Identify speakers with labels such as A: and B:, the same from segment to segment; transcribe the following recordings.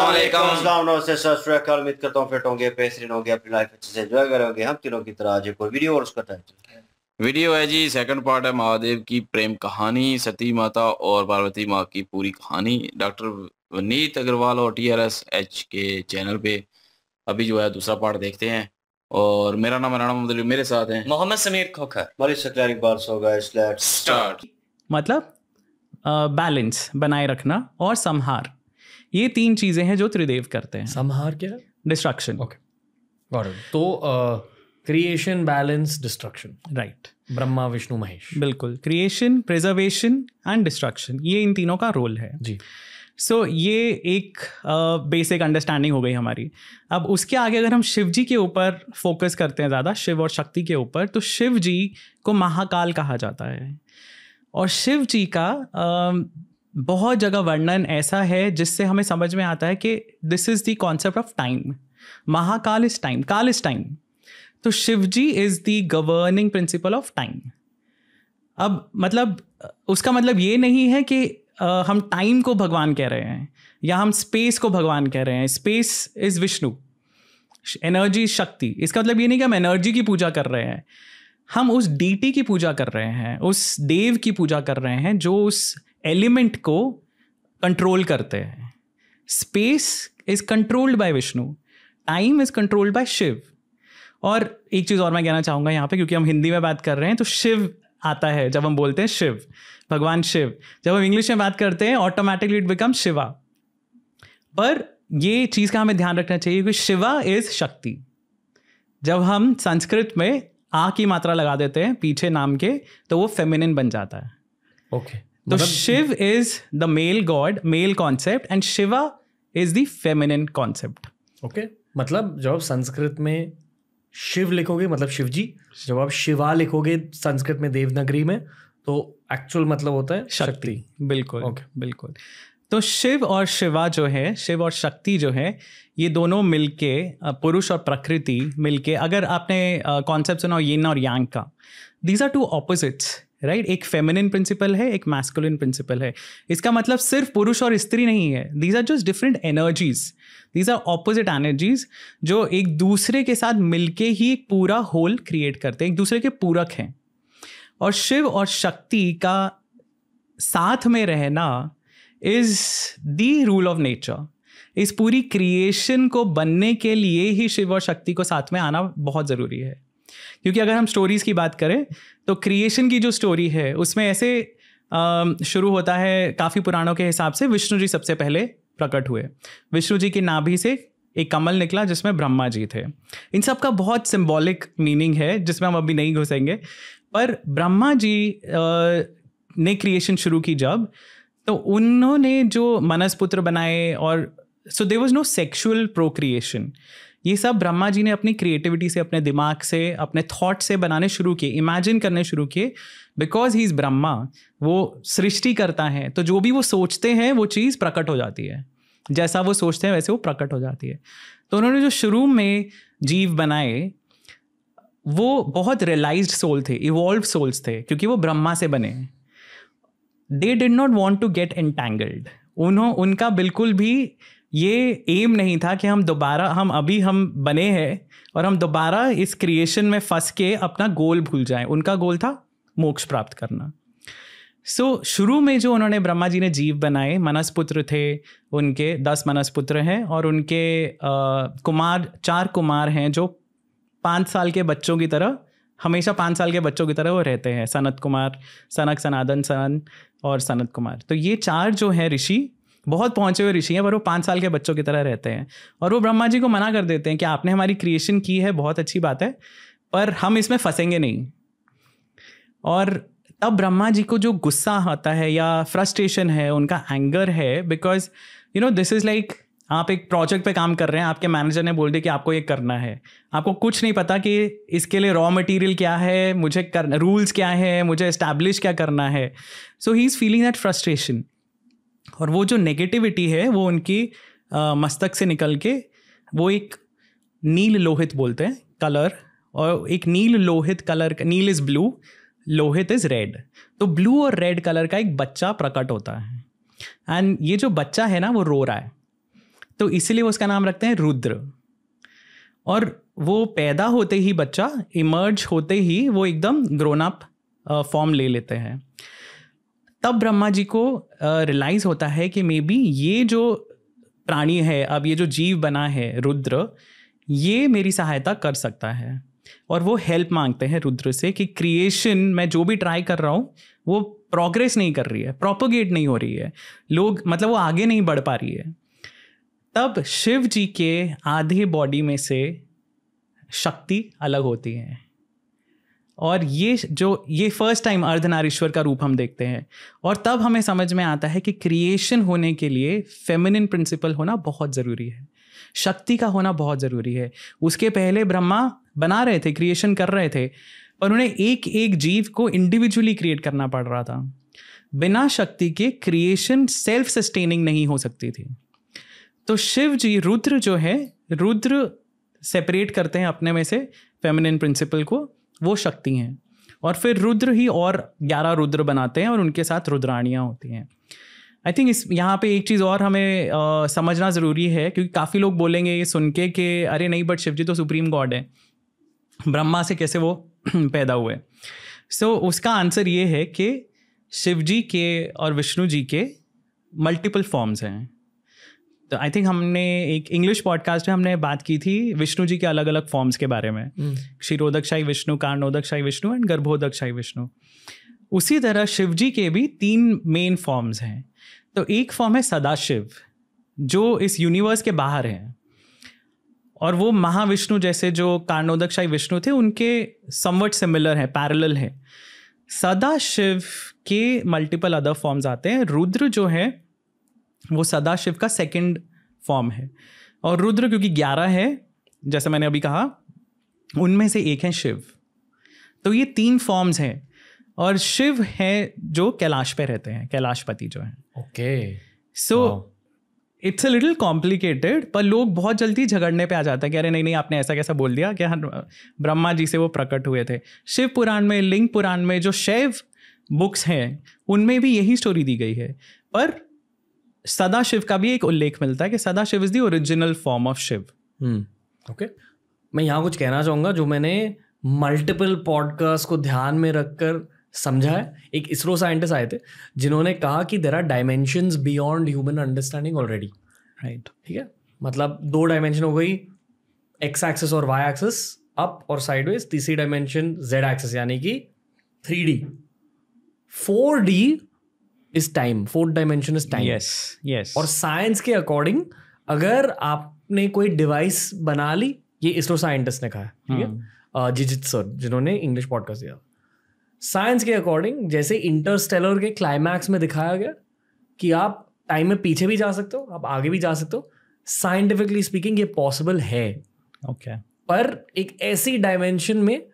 A: अस्सलाम नमस्ते सत श्री अकाल। उम्मीद करता हूँ फिट होंगे, बेहतरीन होंगे, अपनी लाइफ अच्छे से एंजॉय करोगे। हम तीनों की तरह आज एक और वीडियो और उसका टाइटल
B: वीडियो है जी, सेकंड पार्ट है महादेव की प्रेम कहानी, सती माता और पार्वती माँ की पूरी कहानी। डॉक्टर वनीत अग्रवाल और TRSH के चैनल पे अभी जो है दूसरा पार्ट देखते हैं। और मेरा नाम मोहम्मद अली, मेरे साथ हैं
C: मोहम्मद समीर खोखर,
A: मलिक सकलानी बार्स होगा। Let's
B: start.
D: मतलब बैलेंस बनाए रखना और संहार, ये तीन चीजें हैं जो त्रिदेव करते हैं।
E: संहार क्या?
D: डिस्ट्रक्शन।
E: Okay, got it. तो creation, balance, destruction,
D: right.
E: Brahma Vishnu Mahesh.
D: बिल्कुल, क्रिएशन, प्रिजर्वेशन एंड डिस्ट्रक्शन, ये इन तीनों का रोल है
E: जी।
D: सो ये एक बेसिक अंडरस्टैंडिंग हो गई हमारी। अब उसके आगे अगर हम शिव जी के ऊपर फोकस करते हैं ज़्यादा, शिव और शक्ति के ऊपर, तो शिव जी को महाकाल कहा जाता है। और शिव जी का बहुत जगह वर्णन ऐसा है जिससे हमें समझ में आता है कि this is the concept of time. Mahakal is time, काल इज टाइम। तो Shiv ji is the governing principle of time. अब मतलब उसका मतलब ये नहीं है कि हम टाइम को भगवान कह रहे हैं या हम स्पेस को भगवान कह रहे हैं। स्पेस इज़ विष्णु, एनर्जी शक्ति। इसका मतलब ये नहीं कि हम एनर्जी की पूजा कर रहे हैं, हम उस डीटी की पूजा कर रहे हैं, उस देव की पूजा कर रहे हैं जो उस एलिमेंट को कंट्रोल करते हैं। Space is controlled by Vishnu, time is controlled by Shiv. और एक चीज़ और मैं कहना चाहूँगा यहाँ पे, क्योंकि हम हिंदी में बात कर रहे हैं तो शिव आता है जब हम बोलते हैं शिव, भगवान शिव। जब हम इंग्लिश में बात करते हैं ऑटोमेटिकली इट बिकम शिवा। पर ये चीज़ का हमें ध्यान रखना चाहिए कि शिवा इज शक्ति। जब हम संस्कृत में आ की मात्रा लगा देते हैं पीछे नाम के तो वो फेमिनिन बन जाता है।
E: ओके,
D: तो Shiv is the male god, male concept, and Shiva is the feminine concept.
E: Okay, मतलब जब आप संस्कृत में शिव लिखोगे मतलब शिव जी, जब आप शिवा लिखोगे संस्कृत में देवनागरी में तो एक्चुअल मतलब होता है शक्ति।
D: बिल्कुल।
E: ओके,
D: बिल्कुल। तो शिव और शिवा जो है, शिव और शक्ति जो है, ये दोनों मिलके, पुरुष और प्रकृति मिलके, अगर आपने कॉन्सेप्ट सुना यिन और यांग का, these are two opposites, right. एक फेमिनिन प्रिंसिपल है, एक मैस्कुलिन प्रिंसिपल है। इसका मतलब सिर्फ पुरुष और स्त्री नहीं है, these are just different energies, these are opposite energies जो एक दूसरे के साथ मिलके ही एक पूरा होल क्रिएट करते हैं, एक दूसरे के पूरक हैं। और शिव और शक्ति का साथ में रहना is the rule of nature. इस पूरी क्रिएशन को बनने के लिए ही शिव और शक्ति को साथ में आना बहुत ज़रूरी है। क्योंकि अगर हम स्टोरीज़ की बात करें तो क्रिएशन की जो स्टोरी है उसमें ऐसे शुरू होता है, काफ़ी पुराणों के हिसाब से विष्णु जी सबसे पहले प्रकट हुए। विष्णु जी की नाभि से एक कमल निकला जिसमें ब्रह्मा जी थे। इन सब का बहुत सिंबॉलिक मीनिंग है जिसमें हम अभी नहीं घुसेंगे। पर ब्रह्मा जी ने क्रिएशन शुरू की जब, तो उन्होंने जो मनसपुत्र बनाए, और so there was no sexual procreation. ये सब ब्रह्मा जी ने अपनी क्रिएटिविटी से, अपने दिमाग से, अपने थॉट से बनाने शुरू किए, इमेजिन करने शुरू किए। बिकॉज ही इज़ ब्रह्मा, वो सृष्टि करता है, तो जो भी वो सोचते हैं वो चीज़ प्रकट हो जाती है। जैसा वो सोचते हैं वैसे वो प्रकट हो जाती है। तो उन्होंने जो शुरू में जीव बनाए वो बहुत रियलाइज्ड सोल थे, इवॉल्व सोल्स थे, क्योंकि वो ब्रह्मा से बने। They did not want to get entangled. उनका बिल्कुल भी ये एम नहीं था कि हम बने हैं और हम दोबारा इस क्रिएशन में फंस के अपना गोल भूल जाएं। उनका गोल था मोक्ष प्राप्त करना। सो शुरू में जो उन्होंने, ब्रह्मा जी ने जीव बनाए, मनसपुत्र थे उनके, 10 मनसपुत्र हैं, और उनके कुमार, 4 कुमार हैं जो 5 साल के बच्चों की तरह, हमेशा 5 साल के बच्चों की तरह वो रहते हैं। सनत कुमार, सनक, सनातन, सनन और सनत कुमार। तो ये 4 जो हैं ऋषि, बहुत पहुँचे हुए ऋषि हैं, पर वो 5 साल के बच्चों की तरह रहते हैं। और वो ब्रह्मा जी को मना कर देते हैं कि आपने हमारी क्रिएशन की है, बहुत अच्छी बात है, पर हम इसमें फंसेंगे नहीं। और तब ब्रह्मा जी को जो गुस्सा आता है या फ्रस्ट्रेशन है, उनका एंगर है, because you know this is like, आप एक प्रोजेक्ट पे काम कर रहे हैं, आपके मैनेजर ने बोल दिया कि आपको ये करना है, आपको कुछ नहीं पता कि इसके लिए रॉ मटेरियल क्या है, मुझे करना, रूल्स क्या है, मुझे एस्टैब्लिश क्या करना है। So he is feeling that frustration. और वो जो नेगेटिविटी है वो उनकी मस्तक से निकल के, वो एक नील लोहित बोलते हैं कलर, और एक नील लोहित कलर, नील इज़ ब्लू, लोहित इज़ रेड। तो ब्लू और रेड कलर का एक बच्चा प्रकट होता है। एंड ये जो बच्चा है ना वो रो रहा है। तो इसीलिए उसका नाम रखते हैं रुद्र। और वो पैदा होते ही बच्चा इमर्ज होते ही वो एकदम ग्रोन अप फॉर्म ले लेते हैं। तब ब्रह्मा जी को रियलाइज़ होता है कि मे बी ये जो प्राणी है, अब ये जो जीव बना है रुद्र, ये मेरी सहायता कर सकता है। और वो हेल्प मांगते हैं रुद्र से कि क्रिएशन मैं जो भी ट्राई कर रहा हूँ वो प्रोग्रेस नहीं कर रही है, प्रोपोगेट नहीं हो रही है, लोग मतलब वो आगे नहीं बढ़ पा रही है। तब शिव जी के आधे बॉडी में से शक्ति अलग होती है और ये फर्स्ट टाइम अर्धनारीश्वर का रूप हम देखते हैं। और तब हमें समझ में आता है कि क्रिएशन होने के लिए फेमिनिन प्रिंसिपल होना बहुत ज़रूरी है, शक्ति का होना बहुत ज़रूरी है। उसके पहले ब्रह्मा बना रहे थे, क्रिएशन कर रहे थे, पर उन्हें एक एक जीव को इंडिविजुअली क्रिएट करना पड़ रहा था। बिना शक्ति के क्रिएशन सेल्फ सस्टेनिंग नहीं हो सकती थी। तो शिव जी रुद्र जो है, रुद्र सेपरेट करते हैं अपने में से फेमिनिन प्रिंसिपल को, वो शक्ति हैं। और फिर रुद्र ही और 11 रुद्र बनाते हैं और उनके साथ रुद्राणियाँ होती हैं। आई थिंक यहाँ पे एक चीज़ और हमें समझना ज़रूरी है, क्योंकि काफ़ी लोग बोलेंगे ये सुन के कि अरे नहीं, बट शिव जी तो सुप्रीम गॉड है, ब्रह्मा से कैसे वो पैदा हुए। सो उसका आंसर ये है कि शिव जी के और विष्णु जी के मल्टीपल फॉर्म्स हैं। तो आई थिंक हमने एक इंग्लिश पॉडकास्ट में हमने बात की थी विष्णु जी के अलग अलग फॉर्म्स के बारे में, क्षीरोदकशाही विष्णु, कारनोदकशाही विष्णु एंड गर्भोदकशाही विष्णु। उसी तरह शिव जी के भी 3 मेन फॉर्म्स हैं। तो एक फॉर्म है सदाशिव, जो इस यूनिवर्स के बाहर है, और वो महाविष्णु जैसे जो कारनोदकशाही विष्णु थे उनके समवट सिमिलर है, पैरेलल है। सदाशिव के मल्टीपल अदर फॉर्म्स आते हैं। रुद्र जो है वो सदाशिव का सेकंड फॉर्म है, और रुद्र क्योंकि 11 है जैसे मैंने अभी कहा, उनमें से एक है शिव। तो ये 3 फॉर्म्स हैं, और शिव है जो कैलाश पे रहते हैं, कैलाशपति जो है।
E: Okay,
D: so it's a little complicated, पर लोग बहुत जल्दी झगड़ने पे आ जाते हैं कि अरे नहीं नहीं, आपने ऐसा कैसा बोल दिया कि ब्रह्मा जी से वो प्रकट हुए थे। शिव पुराण में, लिंग पुराण में जो शैव बुक्स हैं उनमें भी यही स्टोरी दी गई है। पर सदाशिव का भी एक उल्लेख मिलता है कि Sadashiv is the original form of Shiv.
E: Okay, मैं यहाँ कुछ कहना चाहूँगा जो मैंने मल्टीपल पॉडकास्ट को ध्यान में रखकर समझा है। एक इसरो साइंटिस्ट आए थे जिन्होंने कहा कि there are dimensions beyond human understanding already, right? ठीक है, मतलब 2 डायमेंशन हो गई, एक्स एक्सिस और वाई एक्सिस, अप और साइडवेज। तीसरी डायमेंशन जेड एक्सिस यानी कि 3D। 4D is time, 4th dimension is time.
D: Yes yes.
E: और साइंस के अकॉर्डिंग अगर आपने कोई डिवाइस बना ली, ये इसरो साइंटिस्ट ने कहा है, ठीक है, जिजित सर जिन्होंने इंग्लिश पॉडकास्ट दिया, साइंस के अकॉर्डिंग जैसे इंटरस्टेलर के क्लाइमैक्स में दिखाया गया कि आप टाइम में पीछे भी जा सकते हो, आप आगे भी जा सकते हो, साइंटिफिकली स्पीकिंग ये पॉसिबल है।
D: ओके,
E: पर एक ऐसी डायमेंशन में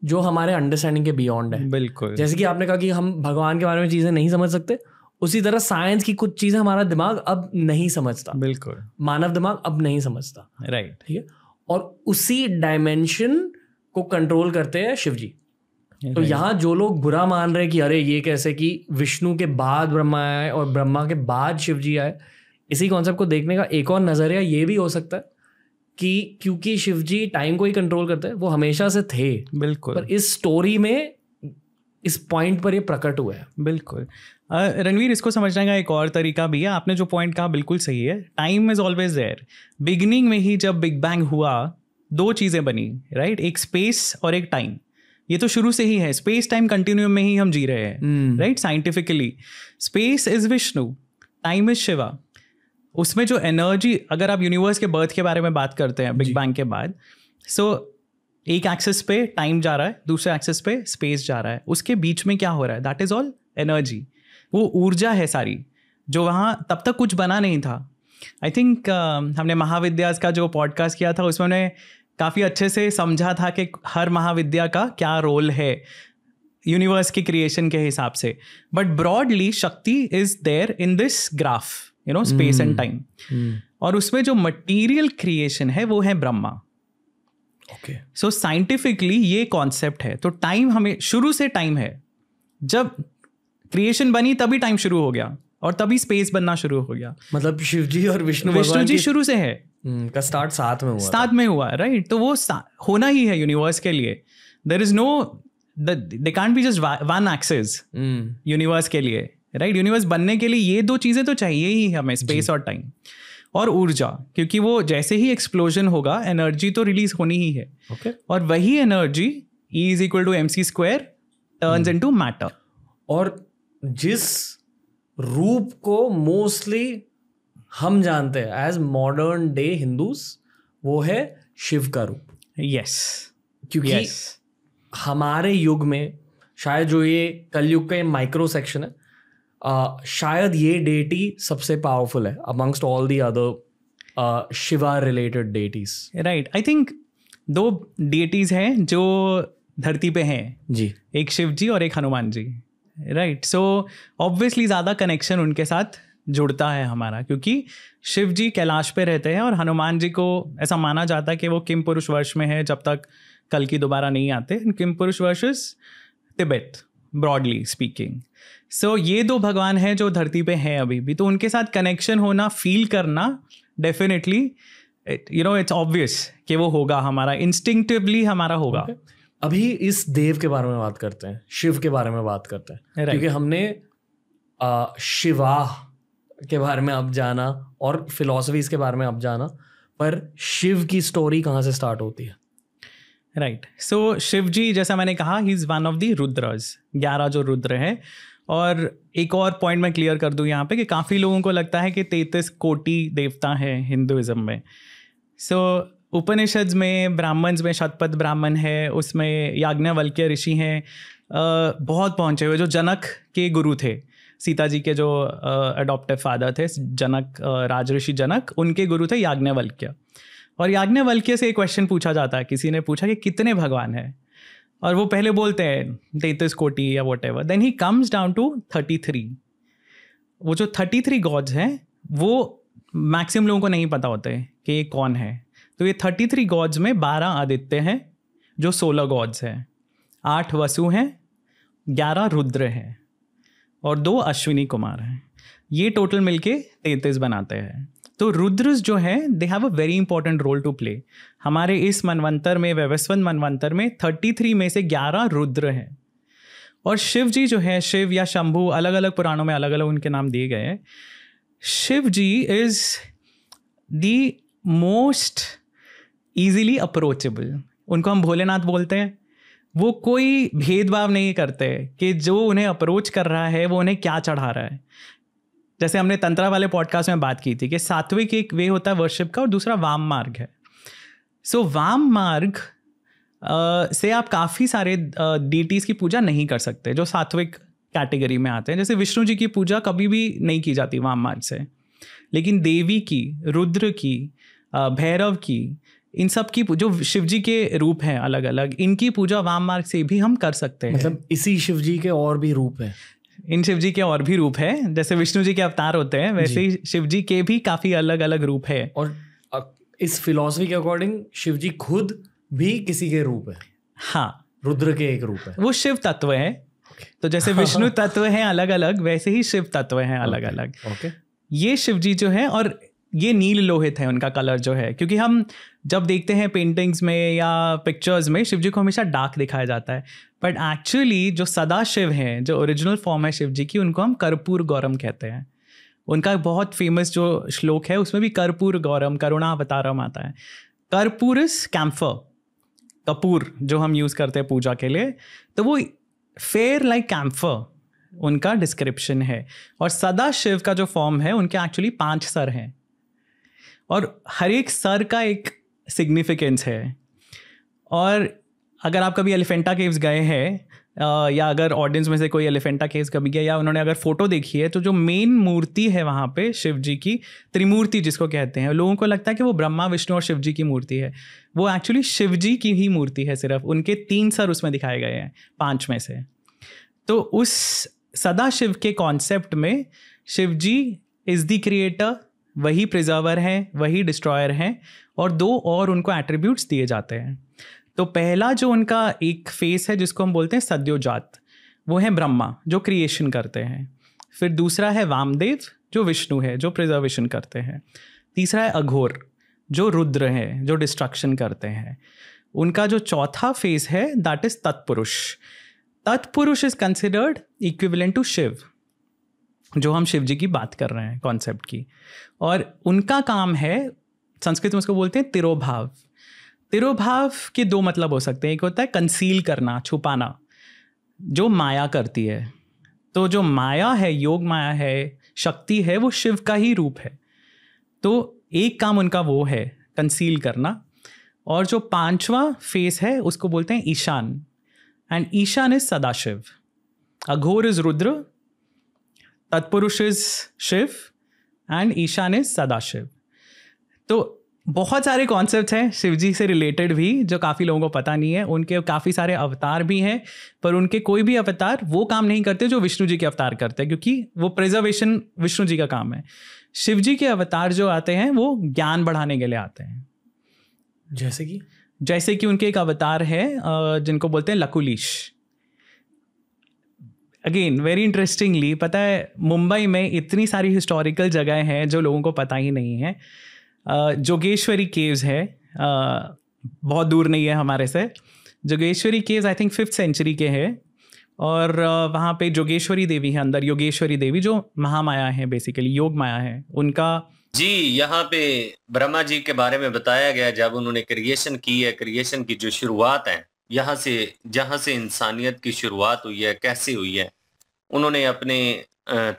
E: जो हमारे अंडरस्टैंडिंग के बियॉन्ड है।
D: बिल्कुल,
E: जैसे कि आपने कहा कि हम भगवान के बारे में चीज़ें नहीं समझ सकते, उसी तरह साइंस की कुछ चीज़ें हमारा दिमाग अब नहीं समझता,
D: बिल्कुल,
E: मानव दिमाग अब नहीं समझता,
D: राइट?
E: ठीक है, और उसी डायमेंशन को कंट्रोल करते हैं शिव जी। तो यहाँ जो लोग बुरा मान रहे हैं कि अरे ये कैसे कि विष्णु के बाद ब्रह्मा आए और ब्रह्मा के बाद शिव जी आए, इसी कॉन्सेप्ट को देखने का एक और नजरिया ये भी हो सकता है कि क्योंकि शिव जी टाइम को ही कंट्रोल करते हैं, वो हमेशा से थे,
D: बिल्कुल,
E: पर इस स्टोरी में इस पॉइंट पर ये प्रकट हुआ है।
D: बिल्कुल। रणवीर, इसको समझने का एक और तरीका भी है। आपने जो पॉइंट कहा बिल्कुल सही है, time is always there. Beginning में ही जब बिग बैंग हुआ 2 चीज़ें बनी, राइट? एक स्पेस और एक टाइम। ये तो शुरू से ही है, स्पेस टाइम कंटिन्यूम में ही हम जी रहे हैं, right? Scientifically space is Vishnu, time is Shiva. उसमें जो एनर्जी, अगर आप यूनिवर्स के बर्थ के बारे में बात करते हैं बिग बैंग के बाद, सो एक एक्सिस पे टाइम जा रहा है, दूसरे एक्सिस पे स्पेस जा रहा है, उसके बीच में क्या हो रहा है? That is all energy. वो ऊर्जा है सारी, जो वहाँ तब तक कुछ बना नहीं था। आई थिंक हमने महाविद्यास का जो पॉडकास्ट किया था उसमें उन्हें काफ़ी अच्छे से समझा था कि हर महाविद्या का क्या रोल है यूनिवर्स की क्रिएशन के हिसाब से। But broadly Shakti is there in this graph, you know, space and time. और उसमें जो मटीरियल क्रिएशन है वो है ब्रह्मा।
E: ओके,
D: सो साइंटिफिकली ये कॉन्सेप्ट है। तो टाइम हमें शुरू से टाइम है, जब क्रिएशन बनी तभी टाइम शुरू हो गया, और तभी स्पेस बनना शुरू हो गया।
E: मतलब शिव जी और विष्णु
D: जी शुरू से है,
E: का स्टार्ट साथ में हुआ,
D: साथ में हुआ, राइट। तो वो होना ही है यूनिवर्स के लिए। There is no, they can't be just one axis universe के लिए, राइट। यूनिवर्स बनने के लिए ये दो चीजें तो चाहिए ही हमें, स्पेस और टाइम और ऊर्जा, क्योंकि वो जैसे ही एक्सप्लोजन होगा एनर्जी तो रिलीज होनी ही है।
E: okay.
D: और वही energy E = mc² turns into matter.
E: और जिस रूप को मोस्टली हम जानते हैं एज मॉडर्न डे हिंदूज, वो है शिव का रूप।
D: यस,
E: क्योंकि हमारे युग में शायद जो ये कलयुग का ये माइक्रो सेक्शन है, शायद ये डेटी सबसे पावरफुल है amongst all the other Shiva related deities.
D: Right, I think 2 deities हैं जो धरती पे हैं
E: जी, एक
D: शिव जी और एक Hanuman ji, right. So obviously ज़्यादा कनेक्शन उनके साथ जुड़ता है हमारा, क्योंकि शिव जी कैलाश पे रहते हैं और हनुमान जी को ऐसा माना जाता है कि वो किम पुरुष वर्ष में है जब तक कल की दोबारा नहीं आते। किम पुरुष वर्ष इज तिब्बत, ब्रॉडली स्पीकिंग। सो ये 2 भगवान हैं जो धरती पे हैं अभी भी, तो उनके साथ कनेक्शन होना, फील करना, डेफिनेटली इट्स ऑब्वियस कि वो होगा हमारा, इंस्टिंक्टिवली हमारा होगा।
E: अभी इस देव के बारे में बात करते हैं, शिव के बारे में बात करते हैं, क्योंकि हमने शिवा के बारे में अब जाना और फिलॉसफीज के बारे में अब जाना, पर शिव की स्टोरी कहाँ से स्टार्ट होती है?
D: राइट, सो शिव जी, जैसा मैंने कहा, he is one of the Rudras, 11 जो रुद्र हैं। और एक और पॉइंट मैं क्लियर कर दूं यहाँ पे कि काफ़ी लोगों को लगता है कि 33 कोटि देवता हैं हिंदुइज्म में। सो उपनिषद में, ब्राह्मण्स में शतपथ ब्राह्मण है, उसमें याज्ञवल्क्य ऋषि हैं, बहुत पहुँचे हुए, जो जनक के गुरु थे, सीता जी के जो अडॉप्टिव फादर थे जनक, राजऋषि जनक, उनके गुरु थे याज्ञवल्क्य। और याज्ञवल्क्य से एक क्वेश्चन पूछा जाता है, किसी ने पूछा कि कितने भगवान हैं, और वो पहले बोलते हैं 33 कोटि या whatever, then he comes down to 33। वो जो 33 गॉड्स हैं वो मैक्सिमम लोगों को नहीं पता होते कि ये कौन है। तो ये 33 गॉड्स में 12 आदित्य हैं जो 16 गॉड्स हैं, 8 वसु हैं, 11 रुद्र हैं और 2 अश्विनी कुमार हैं। ये टोटल मिलके 33 बनाते हैं। तो रुद्रस जो हैं they have a very important role to play. हमारे इस मनवंतर में, वैवस्वत मनवंतर में 33 में से 11 रुद्र हैं। और शिव जी जो है, शिव या शंभु, अलग अलग पुराणों में अलग अलग उनके नाम दिए गए हैं। Shiv ji is the most easily approachable, उनको हम भोलेनाथ बोलते हैं। वो कोई भेदभाव नहीं करते कि जो उन्हें अप्रोच कर रहा है वो उन्हें क्या चढ़ा रहा है। जैसे हमने तंत्रा वाले पॉडकास्ट में बात की थी कि सात्विक एक वे होता है वर्शिप का और दूसरा वाम मार्ग है। सो वाम मार्ग से आप काफ़ी सारे डीटीज़ की पूजा नहीं कर सकते जो सात्विक कैटेगरी में आते हैं। जैसे विष्णु जी की पूजा कभी भी नहीं की जाती वाम मार्ग से, लेकिन देवी की, रुद्र की, भैरव की, इन सब की जो शिव जी के रूप हैं अलग अलग, इनकी पूजा वाम मार्ग से भी हम कर सकते हैं।
E: मतलब इसी शिव जी के और भी रूप हैं?
D: इन शिव जी के और भी रूप है, जैसे विष्णु जी के अवतार होते हैं वैसे ही शिव जी के भी काफ़ी अलग अलग रूप है।
E: और इस फिलॉसफी के अकॉर्डिंग शिव जी खुद भी किसी के रूप है?
D: हाँ,
E: रुद्र के एक रूप है,
D: वो शिव तत्व है। तो जैसे विष्णु तत्व हैं अलग अलग, वैसे ही शिव तत्व हैं अलग अलग। ये शिव जी जो है, और ये नील लोहित है उनका कलर जो है, क्योंकि हम जब देखते हैं पेंटिंग्स में या पिक्चर्स में शिव जी को हमेशा डार्क दिखाया जाता है, बट एक्चुअली जो सदा शिव हैं, जो ओरिजिनल फॉर्म है शिव जी की, उनको हम कर्पूर गौरम कहते हैं। उनका बहुत फेमस जो श्लोक है उसमें भी कर्पूर गौरम, करुणावतारम आता है। कर्पूरस कैम्फर, कपूर जो हम यूज़ करते हैं पूजा के लिए, तो वो फेयर लाइक कैम्फर उनका डिस्क्रिप्शन है। और सदा शिव का जो फॉर्म है, उनके एक्चुअली 5 सर हैं और हर एक सर का एक सिग्निफिकेंस है। और अगर आप कभी एलिफेंटा केव्स गए हैं, या अगर ऑडियंस में से कोई एलिफेंटा केव्स कभी गया या उन्होंने अगर फोटो देखी है, तो जो मेन मूर्ति है वहाँ पे शिव जी की, त्रिमूर्ति जिसको कहते हैं, लोगों को लगता है कि वो ब्रह्मा, विष्णु और शिव जी की मूर्ति है। वो एक्चुअली शिव जी की ही मूर्ति है, सिर्फ उनके 3 सर उसमें दिखाए गए हैं 5 में से। तो उस सदा शिव के कॉन्सेप्ट में Shiv ji is the creator, वही प्रिजर्वर हैं, वही डिस्ट्रॉयर हैं, और 2 और उनको एट्रीब्यूट्स दिए जाते हैं। तो पहला जो उनका एक फेस है जिसको हम बोलते हैं सद्योजात, वो है ब्रह्मा जो क्रिएशन करते हैं। फिर दूसरा है वामदेव जो विष्णु है, जो प्रिजर्वेशन करते हैं। तीसरा है अघोर जो रुद्र है, जो डिस्ट्रक्शन करते हैं। उनका जो चौथा फेज है that is Tatpurusha. Tatpurusha is considered equivalent to Shiva, जो हम शिव जी की बात कर रहे हैं कॉन्सेप्ट की। और उनका काम है, संस्कृत में उसको बोलते हैं तिरोभाव। तिरोभाव के दो मतलब हो सकते हैं। एक होता है कंसील करना, छुपाना, जो माया करती है। तो जो माया है, योग माया है, शक्ति है, वो शिव का ही रूप है। तो एक काम उनका वो है कंसील करना। और जो पांचवा फेस है उसको बोलते हैं Ishan, and Ishan is Sadashiv. Aghor is Rudra, Tatpurush is Shiv, and Ishan is Sadashiv. तो बहुत सारे कॉन्सेप्ट्स हैं शिव जी से रिलेटेड भी जो काफ़ी लोगों को पता नहीं है। उनके काफ़ी सारे अवतार भी हैं, पर उनके कोई भी अवतार वो काम नहीं करते जो विष्णु जी के अवतार करते हैं, क्योंकि वो प्रिजर्वेशन विष्णु जी का काम है। शिव जी के अवतार जो आते हैं वो ज्ञान बढ़ाने के लिए आते हैं। जैसे कि उनके एक अवतार है जिनको बोलते हैं लकुलीश। अगेन वेरी इंटरेस्टिंगली, पता है मुंबई में इतनी सारी हिस्टोरिकल जगह हैं जो लोगों को पता ही नहीं है। जोगेश्वरी केव्स है, बहुत दूर नहीं है हमारे से। Jogeshwari caves I think 5th century के हैं, और वहाँ पे जोगेश्वरी देवी है अंदर, योगेश्वरी देवी जो महामाया है, बेसिकली योग माया है उनका।
C: जी, यहाँ पे ब्रह्मा जी के बारे में बताया गया जब उन्होंने क्रिएशन की है, क्रिएशन की जो शुरुआत है, यहाँ से जहाँ से इंसानियत की शुरुआत हुई है, कैसे हुई है, उन्होंने अपने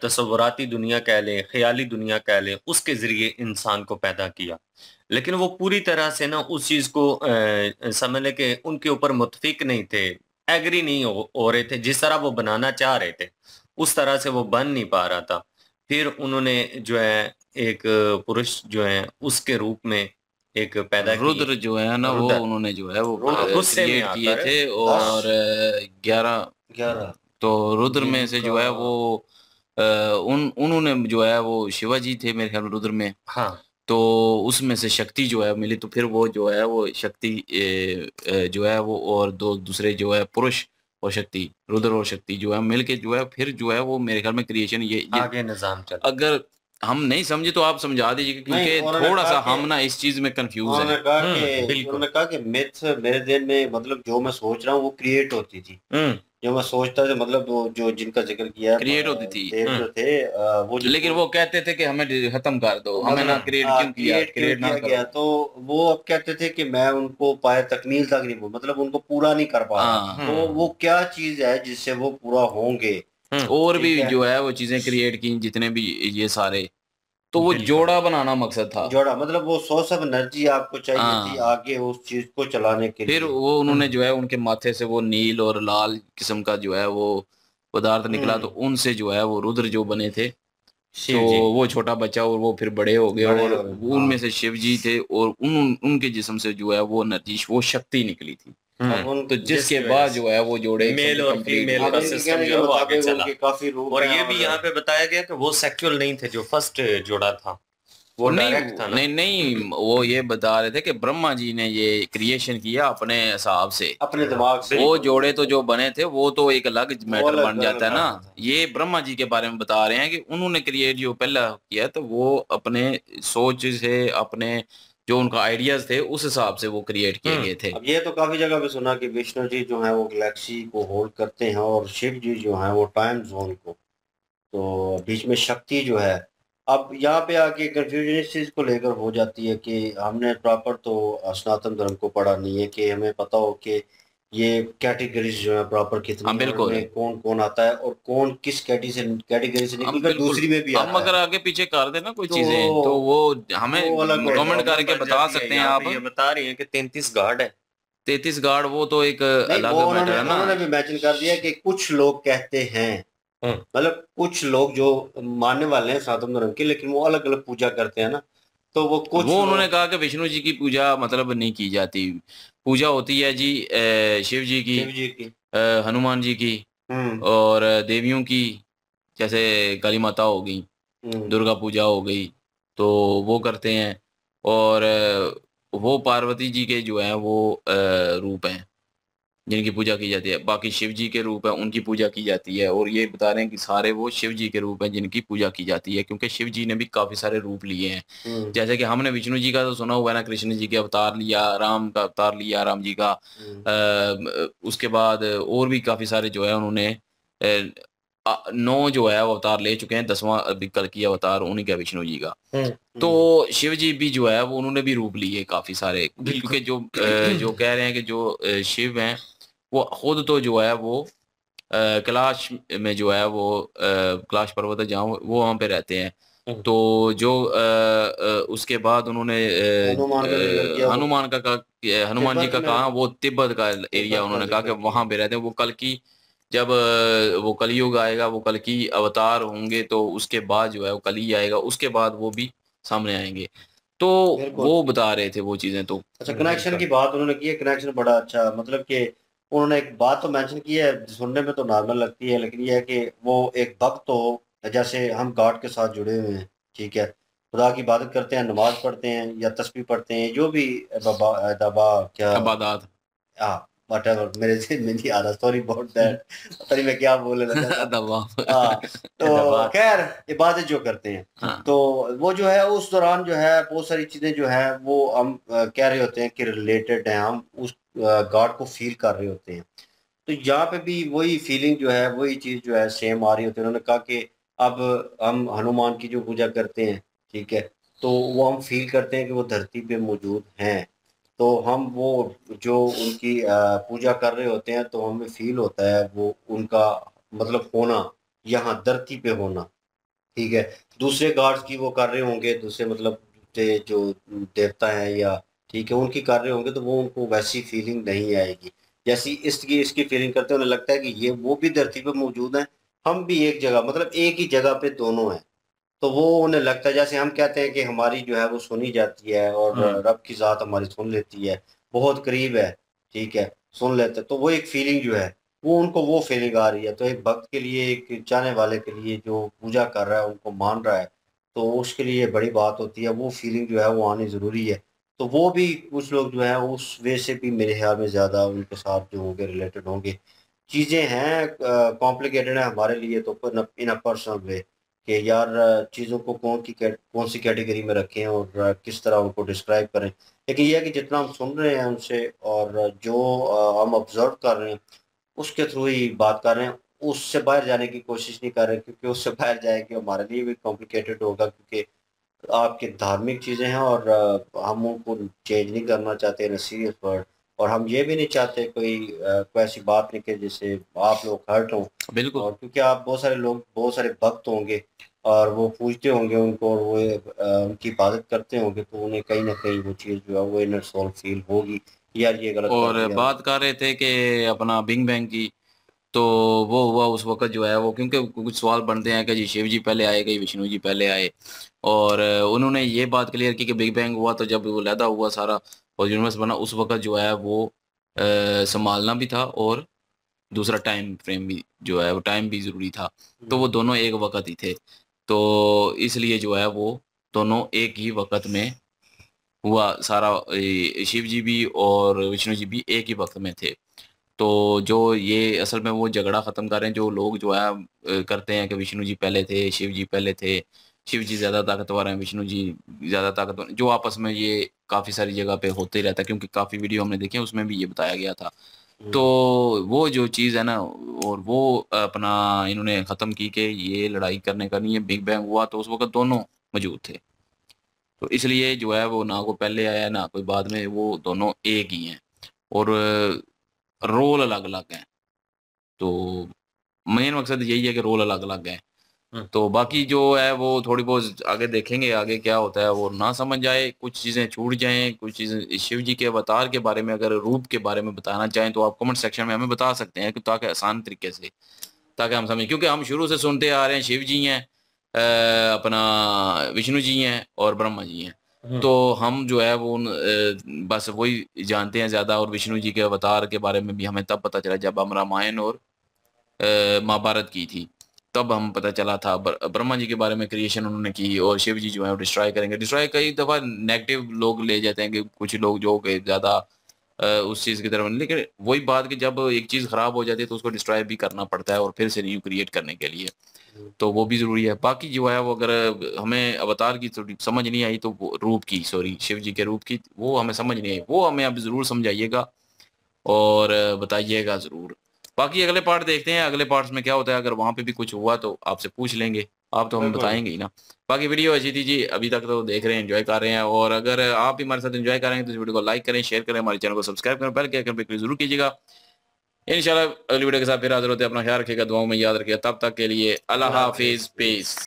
C: तसव्वुराती दुनिया कह लें, ख्याली दुनिया कह लें, उसके ज़रिए इंसान को पैदा किया। लेकिन वो पूरी तरह से ना उस चीज़ को समझ लें कि उनके ऊपर मुत्फिक नहीं थे, एग्री नहीं हो रहे थे। जिस तरह वो बनाना चाह रहे थे उस तरह से वो बन नहीं पा रहा था। फिर उन्होंने जो है एक पुरुष जो है उसके रूप में एक पैदा
B: रुद्र जो है ना, वो उन्होंने जो है वो
C: गुस्से में
B: क्रिएट किए थे। और 11 तो रुद्र में से जो है वो उन्होंने जो है वो शिवाजी थे मेरे ख्याल में रुद्र में।
C: हाँ,
B: तो उसमें से शक्ति जो है मिली, तो फिर वो जो है वो शक्ति जो है वो और दो दूसरे जो है पुरुष और शक्ति, रुद्र और शक्ति जो है मिलके जो है फिर जो है वो मेरे ख्याल में क्रिएशन ये
C: आगे निजाम चल।
B: अगर हम नहीं समझे तो आप समझा दीजिए, क्योंकि थोड़ा सा हम ना इस चीज में कंफ्यूज हैं।
A: उन्होंने कहा कि मिथ मेरे दिल में, मतलब जो मैं सोच रहा हूँ वो क्रिएट होती थी। जो मैं सोचता था, मतलब वो जो जिनका जिक्र किया
B: क्रिएट होती थी
A: जो थे वो,
B: लेकिन वो कहते थे कि हमें खत्म कर दो, हमें ना क्रिएट क्यों किया, क्रिएट ना
A: किया। तो वो अब कहते थे कि मैं उनको पाए तकमील तक नहीं, मतलब उनको पूरा नहीं कर पा रहा। तो वो क्या चीज है जिससे वो पूरा होंगे।
B: और भी जो है वो चीजें क्रिएट की, जितने भी ये सारे, तो वो जोड़ा बनाना मकसद था।
A: जोड़ा मतलब वो सोर्स ऑफ एनर्जी आपको चाहिए थी आगे उस चीज को चलाने के लिए।
B: फिर वो उन्होंने जो है उनके माथे से वो नील और लाल किस्म का जो है वो पदार्थ निकला, तो उनसे जो है वो रुद्र जो बने थे, तो वो छोटा बच्चा और वो फिर बड़े हो गए, और उनमें से शिव जी थे, और उनके जिस्म से जो है वो एनर्जी, वो शक्ति निकली थी। तो जिसके बाद जो है वो जोड़े
C: मेल और फीमेल का सिस्टम जो है वो आगे चला। और ये भी यहाँ पे बताया गया कि वो सेक्सुअल नहीं थे, जो फर्स्ट जोड़ा था वो डायरेक्ट था ना?
B: नहीं, वो ये बता रहे थे कि ब्रह्मा जी ने ये क्रिएशन किया अपने हिसाब से,
A: अपने दिमाग से।
B: वो जोड़े तो जो बने थे वो तो एक अलग मैटर बन जाता है ना। ये ब्रह्मा जी के बारे में बता रहे हैं कि उन्होंने क्रिएट जो पहला किया, तो वो अपने सोच से, अपने जो उनका आइडियाज थे उस हिसाब से वो क्रिएट किए गए थे।
A: अब ये तो काफी जगह पे सुना कि विष्णु जी जो है वो गैलेक्सी को होल्ड करते हैं, और शिव जी जो है वो टाइम जोन को, तो बीच में शक्ति जो है। अब यहाँ पे आके कंफ्यूजन इस चीज को लेकर हो जाती है कि हमने प्रॉपर तो सनातन धर्म को पढ़ा नहीं है कि हमें पता हो कि ये कैटेगरीज जो है प्रॉपर कितनी,
B: बिल्कुल
A: कौन कौन आता है और कौन किस कैटेगरी से निकलकर दूसरी में भी आता है।
B: हम अगर आगे पीछे कर देना कोई चीजें तो वो हमें कमेंट करके बता सकते हैं। आप
C: ये बता रही हैं कि 33 गार्ड है,
B: 33 गार्ड, वो तो एक अलग मैटर है ना।
A: उन्होंने भी मेंशन कर दिया कि कुछ लोग कहते हैं, मतलब कुछ लोग जो मानने वाले हैं सनातन धर्म के, लेकिन वो अलग अलग पूजा करते हैं ना, तो वो कुछ
B: उन्होंने कहा कि विष्णु जी की पूजा मतलब नहीं की जाती, पूजा होती है जी शिव जी की, हनुमान जी की, और देवियों की, जैसे काली माता हो गई, दुर्गा पूजा हो गई, तो वो करते हैं। और वो पार्वती जी के जो है वो रूप हैं, जिनकी पूजा की जाती है। बाकी शिव जी के रूप है, उनकी पूजा की जाती है। और ये बता रहे हैं कि सारे वो शिव जी के रूप हैं जिनकी पूजा की जाती है, क्योंकि शिव जी ने भी काफ़ी सारे रूप लिए हैं।
A: हम्म,
B: जैसे कि हमने विष्णु जी का तो सुना हुआ है ना, कृष्ण जी के अवतार लिया, राम का अवतार लिया, राम जी का।
A: हम्म,
B: उसके बाद और भी काफ़ी सारे जो है उन्होंने 9 जो है वो अवतार ले चुके हैं। 10वां अभी कल की अवतार उन्हीं का, विष्णु जी का। तो शिव जी भी जो है वो उन्होंने भी रूप लिए काफ़ी सारे,
C: बिल्कुल।
B: क्योंकि जो कह रहे हैं कि जो शिव हैं वो खुद तो जो है वो कैलाश में जो है वो कैलाश पर्वत है जहाँ वो वहाँ पे रहते हैं।
C: हम्म,
B: तो जो उसके बाद उन्होंने
A: हनुमान का जिक्र किया वो
B: हनुमान जी
A: तिब्बत
B: का
A: में,
B: कहा, वो तिब्बत का एरिया
A: तिब्बत का
B: उन्होंने कहा कि
A: जिक्र किया।
B: वहाँ पे रहते हैं। वो कल की जब वो कलयुग आएगा, वो कल की अवतार होंगे, तो उसके बाद जो है वो कली आएगा, उसके बाद वो भी सामने आएंगे। तो
A: बिल्कुल।
B: वो बता रहे थे वो चीज़ें तो।
A: अच्छा, कनेक्शन
C: बिल्कुल।
A: की बात उन्होंने की है, कनेक्शन बड़ा अच्छा, मतलब कि उन्होंने एक बात तो मेंशन की है, सुनने में तो नॉर्मल लगती है, लेकिन ये है कि वो एक भक्त हो, जैसे हम गॉड के साथ जुड़े हुए हैं, ठीक है, खुदा की इबादत करते हैं, नमाज पढ़ते हैं या तस्बीह पढ़ते हैं, जो भी बाबा दबा क्या,
B: इबादत।
A: हाँ, whatever, मेरे ज़हन में नहीं आ रहा, सॉरी अबाउट दैट, पता नहीं मैं क्या बोलने लगा था।
B: दबा।
A: हाँ, तो
C: दबात।
A: खैर इबादत जो करते हैं,
B: हाँ।
A: तो वो जो है उस दौरान जो है बहुत सारी चीज़ें जो है वो हम कह रहे होते हैं कि रिलेटेड हैं, हम उस गॉड को फ़ील कर रहे होते हैं। तो यहाँ पे भी वही फीलिंग जो है, वही चीज़ जो है सेम आ रही होती है। उन्होंने कहा कि अब हम हनुमान की जो पूजा करते हैं, ठीक है, तो वो हम फ़ील करते हैं कि वो धरती पे मौजूद हैं। तो हम वो जो उनकी पूजा कर रहे होते हैं, तो हमें फ़ील होता है वो उनका मतलब होना, यहाँ धरती पे होना, ठीक है। दूसरे गॉड्स की वो कर रहे होंगे, दूसरे मतलब जो देवता हैं या ठीक है, उनकी कर रहे होंगे, तो वो उनको वैसी फीलिंग नहीं आएगी जैसी इसकी फीलिंग करते हैं। उन्हें लगता है कि ये वो भी धरती पे मौजूद हैं, हम भी एक जगह, मतलब एक ही जगह पे दोनों हैं। तो वो उन्हें लगता है, जैसे हम कहते हैं कि हमारी जो है वो सुनी जाती है और
C: हम्म।
A: रब की ज़ात हमारी सुन लेती है, बहुत करीब है, ठीक है, सुन लेते हैं। तो वो एक फीलिंग जो है, वो उनको वो फीलिंग आ रही है। तो एक भक्त के लिए, एक चाहने वाले के लिए जो पूजा कर रहा है, उनको मान रहा है, तो उसके लिए बड़ी बात होती है, वो फीलिंग जो है वो आनी ज़रूरी है। तो वो भी कुछ लोग जो है उस वे से भी मेरे ख्याल में ज़्यादा उनके साथ जो होंगे रिलेटेड होंगे। चीज़ें हैं कॉम्प्लिकेटेड है हमारे लिए, तो इन अ पर्सनल वे कि यार चीज़ों को कौन सी कैटेगरी में रखें और किस तरह उनको डिस्क्राइब करें। लेकिन ये है कि जितना हम सुन रहे हैं उनसे और जो हम ऑब्जर्व कर रहे हैं, उसके थ्रू ही बात कर रहे हैं, उससे बाहर जाने की कोशिश नहीं कर रहे, क्योंकि उससे बाहर जाएँगे हमारे लिए भी कॉम्प्लिकेटेड होगा, क्योंकि आपकी धार्मिक चीज़ें हैं और हम उनको चेंज नहीं करना चाहते इन अ सीरियस वर्ड, और हम ये भी नहीं चाहते कोई ऐसी बात निकले जिससे आप लोग हर्ट हों।
B: बिल्कुल।
A: और क्योंकि आप बहुत सारे लोग, बहुत सारे भक्त होंगे और वो पूजते होंगे उनको, और वो उनकी इबादत करते होंगे, तो उन्हें कहीं न कहीं वो चीज़ जो है वो इनर सोल फ़ील होगी, यार ये गलत कर
B: और
A: दिया
B: बात कर रहे थे कि अपना बिग बैंग की, तो वो हुआ उस वक़्त जो है वो, क्योंकि कुछ सवाल बनते हैं कि जी शिव जी पहले आए कि विष्णु जी पहले आए। और उन्होंने ये बात क्लियर की कि बिग बैंग हुआ तो जब वो पैदा हुआ सारा और यूनिवर्स बना, उस वक़्त जो है वो सँभालना भी था, और दूसरा टाइम फ्रेम भी जो है वो टाइम भी ज़रूरी था। तो
A: हुँ,
B: वो दोनों एक वक़्त ही थे। तो इसलिए जो है वो दोनों एक ही वक़्त में हुआ सारा। शिव जी भी और विष्णु जी भी एक ही वक़्त में थे। तो जो ये असल में वो झगड़ा ख़त्म कर रहे हैं, जो लोग जो है करते हैं कि विष्णु जी पहले थे, शिव जी पहले थे, शिव जी ज़्यादा ताकतवर हैं, विष्णु जी ज़्यादा ताकतवर, जो आपस में ये काफ़ी सारी जगह पे होते ही रहता है, क्योंकि काफ़ी वीडियो हमने देखी है, उसमें भी ये बताया गया था। तो
A: हुँ,
B: वो जो चीज़ है ना, और वो अपना इन्होंने ख़त्म की कि ये लड़ाई करने का नहीं है, बिग बैंग हुआ तो उस वक़्त दोनों मौजूद थे। तो इसलिए जो है वो ना कोई पहले आया, ना कोई बाद में, वो दोनों एक ही हैं। और रोल अलग-अलग हैं। तो मेन मकसद यही है कि रोल अलग-अलग हैं।
C: हम्म।
B: तो बाकी जो है वो थोड़ी बहुत आगे देखेंगे, आगे क्या होता है, वो ना समझ आए, कुछ चीज़ें छूट जाएँ, कुछ चीज़ें शिव जी के अवतार के बारे में, अगर रूप के बारे में बताना चाहें, तो आप कमेंट सेक्शन में हमें बता सकते हैं, कि ताकि आसान तरीके से, ताकि हम समझें। क्योंकि हम शुरू से सुनते आ रहे हैं शिव जी हैं, अपना विष्णु जी हैं और ब्रह्मा जी हैं।
C: हम्म।
B: तो हम जो है वो बस वही जानते हैं ज़्यादा। और विष्णु जी के अवतार के बारे में भी हमें तब पता चला जब हम रामायण और महाभारत की थी। तब हम पता चला था ब्रह्मा जी के बारे में, क्रिएशन उन्होंने की, और शिव जी जो है वो डिस्ट्रॉय करेंगे। डिस्ट्रॉय कई दफ़ा नेगेटिव लोग ले जाते हैं, कि कुछ लोग जो कि ज़्यादा उस चीज़ की तरफ, लेकिन वही बात कि जब एक चीज़ ख़राब हो जाती है तो उसको डिस्ट्रॉय भी करना पड़ता है और फिर से न्यू क्रिएट करने के लिए, तो वो भी ज़रूरी है। बाकी जो है वो अगर हमें अवतार की थोड़ी समझ नहीं आई तो वो रूप की, सॉरी शिव जी के रूप की, वो हमें समझ नहीं आई, वो हमें अब ज़रूर समझाइएगा और बताइएगा ज़रूर। बाकी अगले पार्ट देखते हैं, अगले पार्ट्स में क्या होता है, अगर वहाँ पे भी कुछ हुआ तो आपसे पूछ लेंगे, आप तो हमें
A: बिल्कुल।
B: बताएंगे ही ना। बाकी वीडियो अच्छी थी जी, अभी तक तो देख रहे हैं, एंजॉय कर रहे हैं, और अगर आप भी हमारे साथ एंजॉय करेंगे तो इस वीडियो को लाइक करें, शेयर करें, हमारे चैनल को सब्सक्राइब करें, बेल के आइकन पे क्लिक जरूर कीजिएगा। इंशाल्लाह अगली वीडियो के साथ फिर हाजिर होते हैं। अपना ख्याल रखिएगा, दुआओं में याद रखिएगा। तब तक के लिए अल्लाह
A: अल्लाह
B: हाफिज,
A: हाफिज।
B: पीस।